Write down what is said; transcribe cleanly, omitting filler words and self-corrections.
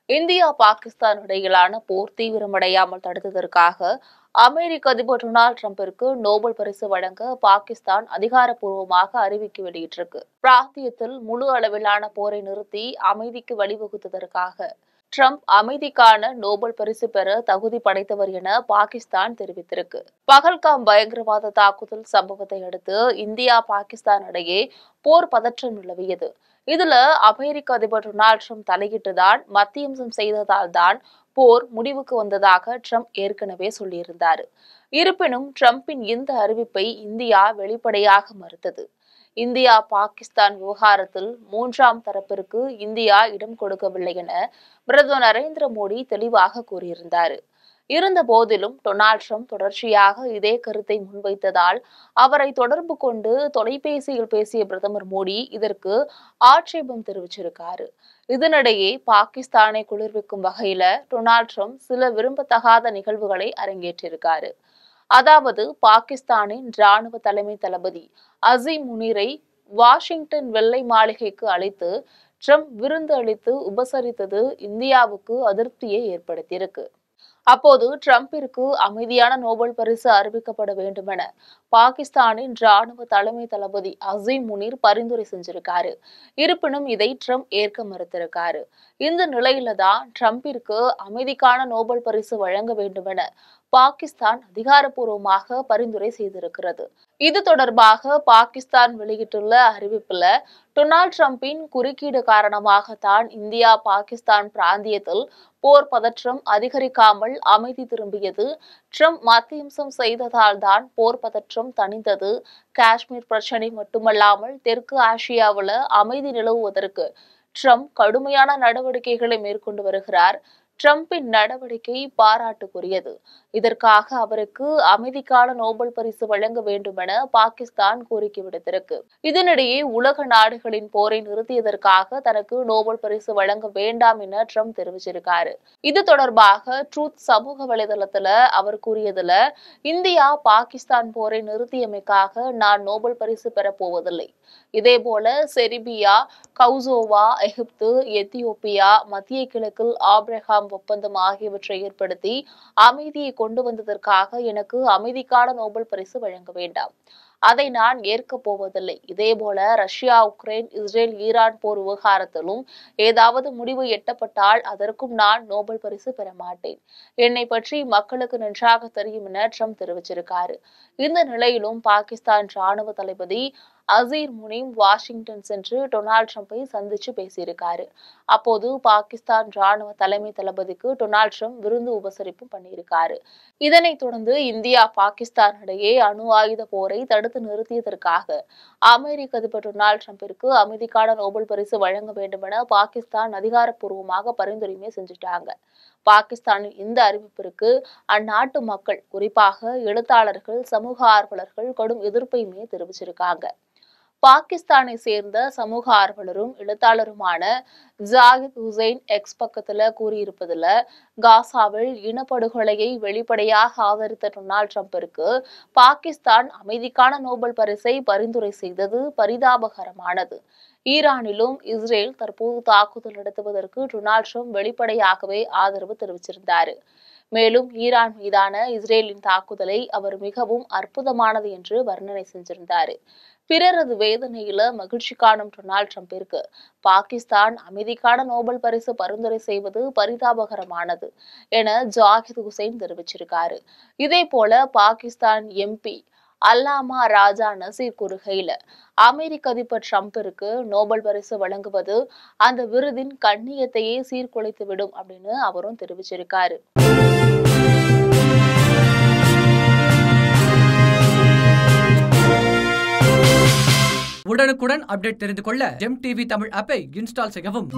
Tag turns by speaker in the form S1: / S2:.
S1: India Pakistan இடையிலான போர் தீவிரமடையாமல் தடுத்ததற்காக அமெரிக்க அதிபர் Donald டிரம்பிற்கு Nobel பரிசு வழங்க பாகிஸ்தான் அதிகாரப்பூர்வமாக அறிவிக்கை வெளியிட்டிருக்கு. பிராந்தியத்தில் முழு அளவிலான போரை நிறுத்தி அமைதிக்கு வழிவகுத்ததற்காக டிரம்ப் அமைதிக்கான நோபல் பரிசு பெற தகுதி படைத்தவர் என பாகிஸ்தான் தெரிவித்திருக்கு. பகல்காம் பயங்கரவாத தாக்குதல் சம்பவத்தை அடுத்து இந்தியா பாகிஸ்தான் இடையே போர் பதற்றம் நிலவியது. இதுல அமெரிக்க அதிபர் டொனால்டு டிரம்ப் தலையிட்டுதான் மத்தியம்சம் செய்ததால் தான் போர் முடிவுக்கு வந்ததாக டிரம்ப் ஏற்கனவே சொல்லியிருந்தார். இருப்பினும் டிரம்பின் இந்த அறிவிப்பை இந்தியா வெளிப்படையாக மறுத்தது. இந்தியா பாகிஸ்தான் விவகாரத்தில் மூன்றாம் தரப்பிற்கு இந்தியா இடம் கொடுக்கவில்லை என பிரதமர் நரேந்திர மோடி தெளிவாக கூறியிருந்தார். இருந்த போதிலும் டொனால்டு டிரம்ப் தொடர்ச்சியாக இதே கருத்தை முன்வைத்ததால் அவரை தொடர்பு கொண்டு தொலைபேசியில் பேசிய பிரதமர் மோடி இதற்கு ஆட்சேபம் தெரிவிச்சிருக்காரு. இதனிடையே பாகிஸ்தானை குளிர்விக்கும் வகையில டொனால்டு டிரம்ப் சில விரும்பத்தகாத நிகழ்வுகளை அரங்கேற்றிருக்காரு. அதாவது பாகிஸ்தானின் ராணுவ தலைமை தளபதி அசீம் முனீரை வாஷிங்டன் வெள்ளை மாளிகைக்கு அழைத்து டிரம்ப் விருந்து அளித்து உபசரித்தது இந்தியாவுக்கு அதிருப்தியை ஏற்படுத்தியிருக்கு. அப்போது டிரம்பிற்கு அமைதியான நோபல் பரிசு அறிவிக்கப்பட வேண்டும் என பாகிஸ்தானின் ராணுவ தலைமை தளபதி அசீம் முனீர் பரிந்துரை செஞ்சிருக்காரு. இருப்பினும் இதை டிரம்ப் ஏற்க மறுத்திருக்காரு. இந்த நிலையில தான் டிரம்பிற்கு அமைதிக்கான நோபல் பரிசு வழங்க வேண்டும் என பாகிஸ்தான் அதிகாரப்பூர்வமாக பரிந்துரை செய்திருக்கிறது. இது தொடர்பாக பாகிஸ்தான் வெளியிட்டுள்ள அறிவிப்புல டொனால்டு டிரம்பின் குறுக்கீடு காரணமாகத்தான் இந்தியா பாகிஸ்தான் பிராந்தியத்தில் போர் பதற்றம் அதிகரிக்காமல் அமைதி திரும்பியது. டிரம்ப் மத்தியம்சம் செய்ததால் தான் போர் பதற்றம் தணிந்தது. காஷ்மீர் பிரச்சினை மட்டுமல்லாமல் தெற்கு ஆசியாவில் அமைதி நிலவுவதற்கு டிரம்ப் கடுமையான நடவடிக்கைகளை மேற்கொண்டு வருகிறார். டிரம்பின் நடவடிக்கை பாராட்டுக்குரியது. இதற்காக அவருக்கு அமைதிக்கான நோபல் பரிசு வழங்க வேண்டும் என பாகிஸ்தான் கோரிக்கை விடுத்திருக்கு. இதனிடையே உலக நாடுகளின் போரை நிறுத்தியதற்காக தனக்கு நோபல் பரிசு வழங்க வேண்டாம் என டிரம்ப் தெரிவிச்சிருக்காரு. இது தொடர்பாக ட்ரூத் சமூக வலைதளத்துல அவர் கூறியதுல, இந்தியா பாகிஸ்தான் போரை நிறுத்தியமைக்காக நான் நோபல் பரிசு பெறப்போவதில்லை. இதேபோல செர்பியா, கவுசோவா, எகிப்து, எத்தியோப்பியா, மத்திய கிழக்கில் ஆப்ரஹாம் ஒப்பந்தம் ஆகியவற்றை ஏற்படுத்தி அமைதியை கொண்டு வந்ததற்காக எனக்கு அமைதிக்கான நோபல் பரிசு வழங்க வேண்டாம். அதை நான் ஏற்கப் போவதில்லை. இதேபோல ரஷ்யா, உக்ரைன், இஸ்ரேல், ஈரான் போர் விவகாரத்திலும் ஏதாவது முடிவு எட்டப்பட்டால் அதற்கும் நான் நோபல் பரிசு பெற மாட்டேன். என்னை பற்றி மக்களுக்கு நன்றாக தெரியும் என டிரம்ப் தெரிவிச்சிருக்காரு. இந்த நிலையிலும் பாகிஸ்தான் ராணுவ தளபதி அசீர் முனீம் வாஷிங்டன் சென்று டொனால்டு டிரம்பை சந்திச்சு பேசியிருக்காரு. அப்போது பாகிஸ்தான் ராணுவ தலைமை தளபதிக்கு டொனால்டு டிரம்ப் விருந்து உபசரிப்பு பண்ணியிருக்காரு. இதனைத் தொடர்ந்து இந்தியா பாகிஸ்தான் இடையே அணு ஆயுத போரை தடுத்து நிறுத்தியதற்காக அமெரிக்க அதிபர் டொனால்டு டிரம்பிற்கு அமைதிக்கான நோபல் பரிசு வழங்க வேண்டும் என பாகிஸ்தான் அதிகாரப்பூர்வமாக பரிந்துரையுமே செஞ்சுட்டாங்க. பாகிஸ்தானின் இந்த அறிவிப்பிற்கு அந்நாட்டு மக்கள், குறிப்பாக எழுத்தாளர்கள், சமூக ஆர்வலர்கள் கடும் எதிர்ப்பையுமே தெரிவிச்சிருக்காங்க. பாகிஸ்தானை சேர்ந்த சமூக ஆர்வலரும் எழுத்தாளருமான ஜாகித் ஹுசைன் எக்ஸ் பக்கத்துல கூறியிருப்பதுல, காசாவில் இனப்படுகொலையை வெளிப்படையாக ஆதரித்த டொனால்டு டிரம்பிற்கு பாகிஸ்தான் அமைதிக்கான நோபல் பரிசை பரிந்துரை செய்தது பரிதாபகரமானது. ஈரானிலும் இஸ்ரேல் தற்போது தாக்குதல் நடத்துவதற்கு டொனால்டு டிரம்ப் வெளிப்படையாகவே ஆதரவு தெரிவிச்சிருந்தார். மேலும் ஈரான் மீதான இஸ்ரேலின் தாக்குதலை அவர் மிகவும் அற்புதமானது என்று வர்ணனை செஞ்சிருந்தார். பிறரது வேதனையில மகிழ்ச்சி காணும் டொனால்டு டிரம்பிற்கு பாகிஸ்தான் அமைதிக்கான நோபல் பரிசு பரிந்துரை செய்வது பரிதாபகரமானது என ஜாகித் ஹுசைன் தெரிவிச்சிருக்காரு. இதே போல பாகிஸ்தான் எம்பி அல்லாமா ராஜா நசீர் கூறுகையில, அமெரிக்க அதிபர் டிரம்பிற்கு நோபல் பரிசு வழங்குவது அந்த விருதின் கண்ணியத்தையே சீர்குலைத்துவிடும் அப்படின்னு அவரும் தெரிவிச்சிருக்காரு.
S2: உடனுக்குடன் அப்டேட் தெரிந்து கொள்ள ஜெம் டிவி தமிழ் ஆப்பை இன்ஸ்டால் செய்யவும்.